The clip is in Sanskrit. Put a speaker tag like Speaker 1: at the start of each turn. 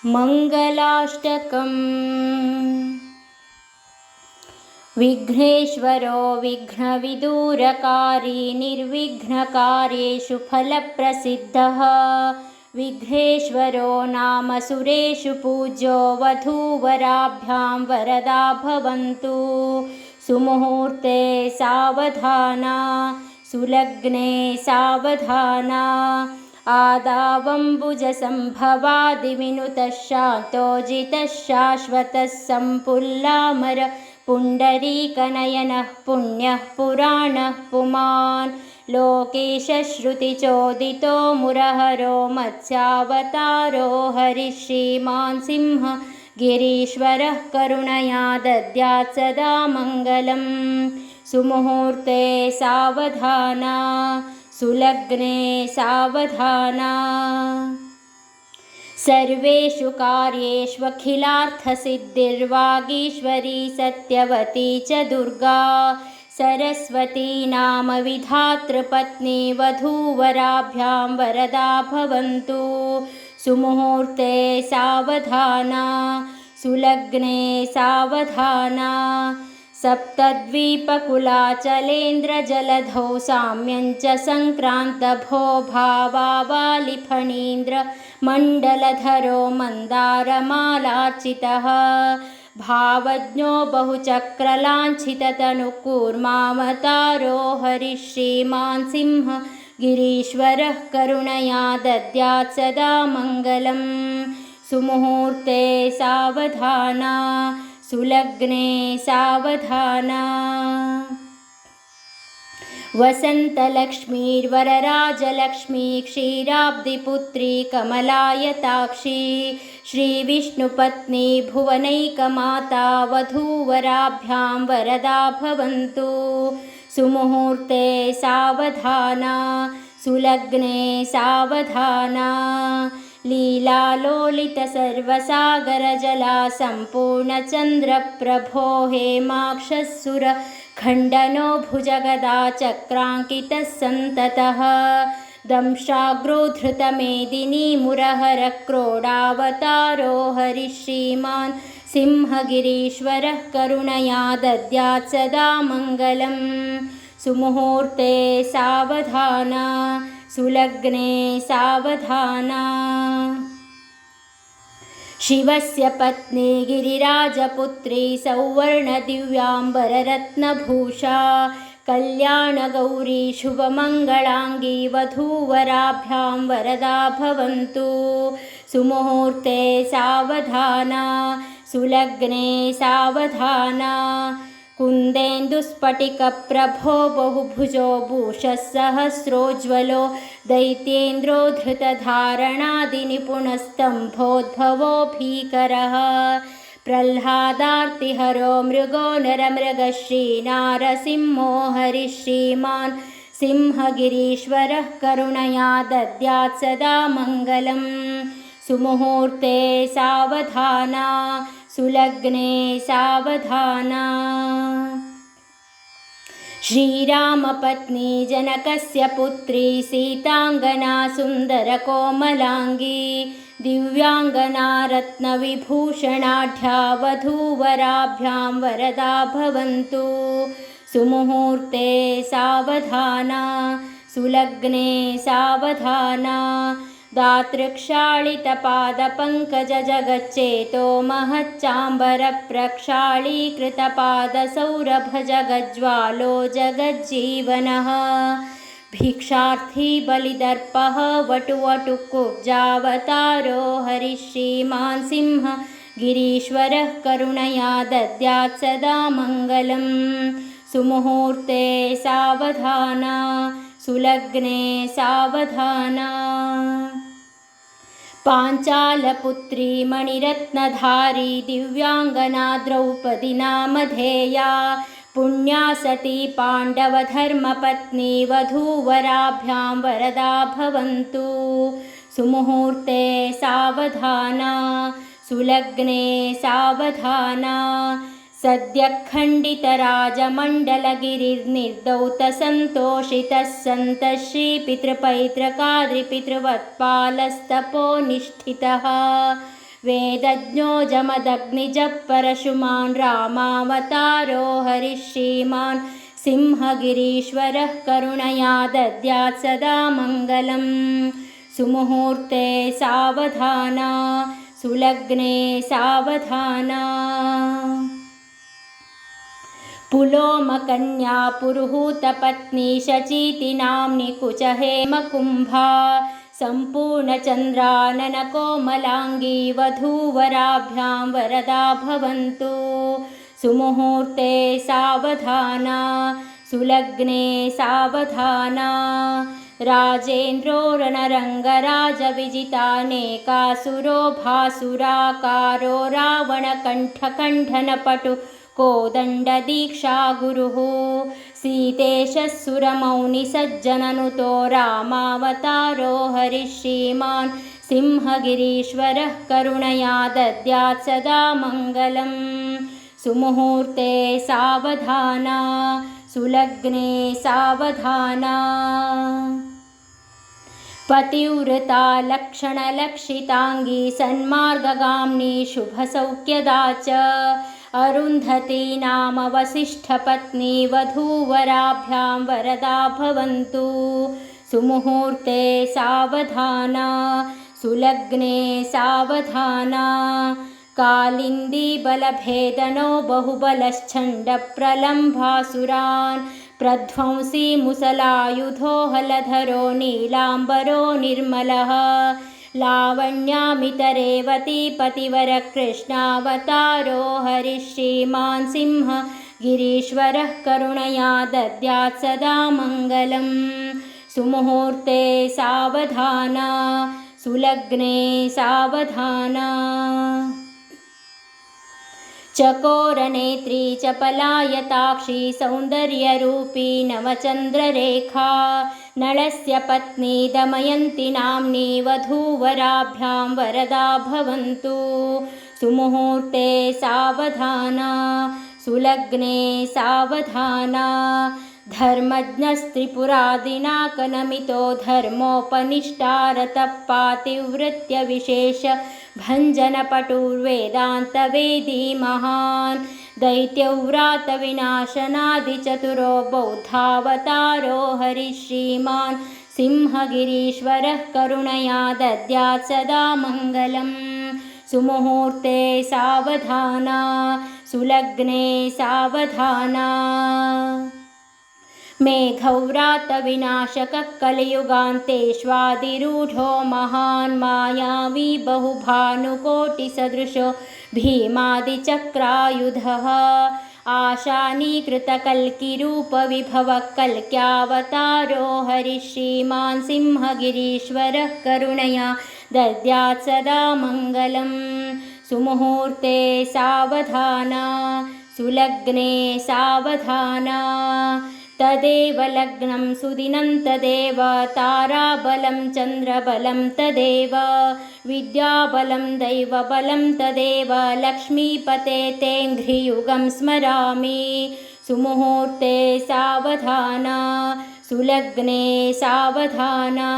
Speaker 1: मङ्गलाष्टकम्। विघ्नेश्वरो विघ्नविदूरकारी निर्विघ्नकार्येषु फलप्रसिद्धः। विघ्नेश्वरो नाम सुरेषु पूज्यो वधूवराभ्यां वरदा भवन्तु। सुमुहूर्ते सावधाना सुलग्ने सावधाना आदावम्बुजसम्भवादिविनुतः शान्तोजितः शाश्वतः सम्पुल्लामर पुण्डरीकनयनः पुण्यः पुराणः पुमान्। लोकेशश्रुतिचोदितो मुरहरो मत्स्यावतारो हरिः श्रीमान् सिंह गिरीश्वरः करुणया दद्यात् सदा मङ्गलम्। सुमुहूर्ते सावधाना सुलग्ने सावधाना सर्वेषु कार्येष्वखिलार्थसिद्धिर्वागीश्वरी सत्यवती च दुर्गा सरस्वती नाम विधातृपत्नी वधूवराभ्यां वरदा भवन्तु। सुमुहूर्ते सावधाना सुलग्ने सावधाना सप्तद्वीपकुलाचलेन्द्रजलधौ साम्यञ्च सङ्क्रान्तभो भावावालिफणीन्द्र मण्डलधरो मन्दारमालार्चितः भावज्ञो बहुचक्रलाञ्छिततनुकूर्मावतारो हरिः श्रीमान् सिंह गिरीश्वरः करुणया दद्यात् सदा मङ्गलम्। सुमुहूर्ते सावधाना सुलग्ने सावधाना वसन्तलक्ष्मीर्वरराजलक्ष्मी क्षीराब्धिपुत्री कमलायताक्षी श्रीविष्णुपत्नी भुवनैकमाता वधूवराभ्यां वरदा भवन्तु। सुमुहूर्ते सावधाना सुलग्ने सावधाना लीलालोलितसर्वसागरजला सम्पूर्णचन्द्रप्रभो हेमाक्षस्सुर खण्डनो भुजगदा चक्राङ्कितः सन्ततः दंशाग्रोधृतमेदिनी मुरहरक्रोडावतारो हरिः श्रीमान् सिंहगिरीश्वरः करुणया दद्यात् सदा मङ्गलम्। सुमुहूर्ते सावधाना सुलग्ने सावधाना शिवस्य पत्नी गिरिराजपुत्री सौवर्णदिव्याम्बररत्नभूषा कल्याणगौरी शुभमङ्गलाङ्गी वधूवराभ्यां वरदा भवन्तु। सुमुहूर्ते सावधाना सुलग्ने सावधाना कुन्देन्दुस्फटिकप्रभो बहुभुजो भूषः सहस्रोज्ज्वलो दैत्येन्द्रो धृतधारणादिनिपुणस्तम्भोद्भवो भीकरः प्रह्लादार्तिहरो मृगो नरमृगश्रीनारसिंहो हरिः श्रीमान् सिंहगिरीश्वरः करुणया दद्यात् सदा मङ्गलम्। सुमुहूर्ते सावधाना सुलग्ने सावधाना श्रीरामपत्नी जनकस्य पुत्री सीताङ्गना सुन्दरकोमलाङ्गी दिव्याङ्गना रत्नविभूषणाढ्या वधूवराभ्यां वरदा भवन्तु। सुमुहूर्ते सावधाना सुलग्ने सावधाना दातृक्षालितपादपङ्कजजगच्चेतो महच्चाम्बरप्रक्षालीकृतपादसौरभजगज्ज्वालो जगज्जीवनः भिक्षार्थी बलिदर्पः वटुवटुकुब्जावतारो हरिः श्रीमान् सिंह गिरीश्वरः करुणया दद्यात् सदा मङ्गलम्। सुमुहूर्ते सावधाना सुलग्ने सावधाना पाञ्चालपुत्री मणिरत्नधारी दिव्याङ्गना द्रौपदी नामधेया पुण्या सती पाण्डवधर्मपत्नी वधूवराभ्यां वरदा भवन्तु। सुमुहूर्ते सावधाना सुलग्ने सावधाना सद्यः खण्डितराजमण्डलगिरिर्निर्दौतसन्तोषितः सन्तः श्रीपितृपैतृकाद्रिपितृवत्पालस्तपोनिष्ठितः वेदज्ञो जमदग्निजः परशुमान् रामावतारो हरिः श्रीमान् सिंहगिरीश्वरः करुणया दद्यात् सदा मङ्गलम् सुमुहूर्ते सावधाना सुलग्ने सावधाना पुलोमकन्या पुरुहूतपत्नी शचीति नाम्नि कुचहेमकुम्भा सम्पूर्णचन्द्राननकोमलाङ्गी वधूवराभ्यां वरदा भवन्तु सुमुहूर्ते सावधाना सुलग्ने सावधाना राजेन्द्रोरणरङ्गराजविजितानेकासुरो भासुराकारो रावणकण्ठकण्ठनपटु कोदण्डदीक्षा गुरुः सीतेशः सुरमौनिसज्जननुतो रामावतारो हरिः श्रीमान् सिंहगिरीश्वरः करुणया दद्यात् सदा मङ्गलम् सुमुहूर्ते सावधाना सुलग्ने सावधाना पतिव्रता लक्षणलक्षिताङ्गी सन्मार्गगामिनी शुभसौख्यदा च अरुन्धती नाम वसिष्ठपत्नी वधूवराभ्यां वरदा भवन्तु सुमुहूर्ते सावधाना सुलग्ने सावधाना कालिन्दी बलभेदनो बहुबलश्चण्डप्रलम्भासुरान् प्रध्वंसी मुसलायुधो हलधरो नीलाम्बरो निर्मलः लावण्यामितरेवती पतिवरकृष्णावतारो हरिः श्रीमान् सिंहगिरीश्वरः करुणया दद्यात् सदा मङ्गलम् सुमुहूर्ते सावधाना सुलग्ने सावधाना चकोरनेत्री चपलायताक्षी सौन्दर्यरूपी नवचन्द्ररेखा नळस्य पत्नी दमयन्ती नाम्नी वधूवराभ्यां वरदा भवन्तु सुमुहूर्ते सावधाना सुलग्ने सावधाना धर्मज्ञस्त्रिपुरादिनाकनमितो धर्मोपनिष्टारतः पातिव्रत्य विशेष भञ्जनपटुर्वेदान्तवेदी महान् दैत्यव्रातविनाशनादिचतुरो बौद्धावतारो हरिः श्रीमान् सिंहगिरीश्वरः करुणया दद्यात् सदा मङ्गलम् सुमुहूर्ते सावधाना सुलग्ने सावधाना मेघव्रातविनाशकः कलियुगान्तेष्वादिरूढो महान् मायावी बहुभानुकोटिसदृशो भीमादिचक्रायुधः आशानीकृतकल्किरूपविभवः कल्क्यावतारो हरिः श्रीमान् सिंहगिरीश्वरः करुणया दद्यात् सदा मङ्गलम् सुमुहूर्ते सावधाना सुलग्ने सावधाना तदेव लग्नं सुदिनं तदेव ताराबलं चन्द्रबलं तदेव विद्याबलं दैवबलं तदेव लक्ष्मीपते तेऽङ्घ्रियुगं स्मरामि सुमुहूर्ते सावधाना सुलग्ने सावधाना।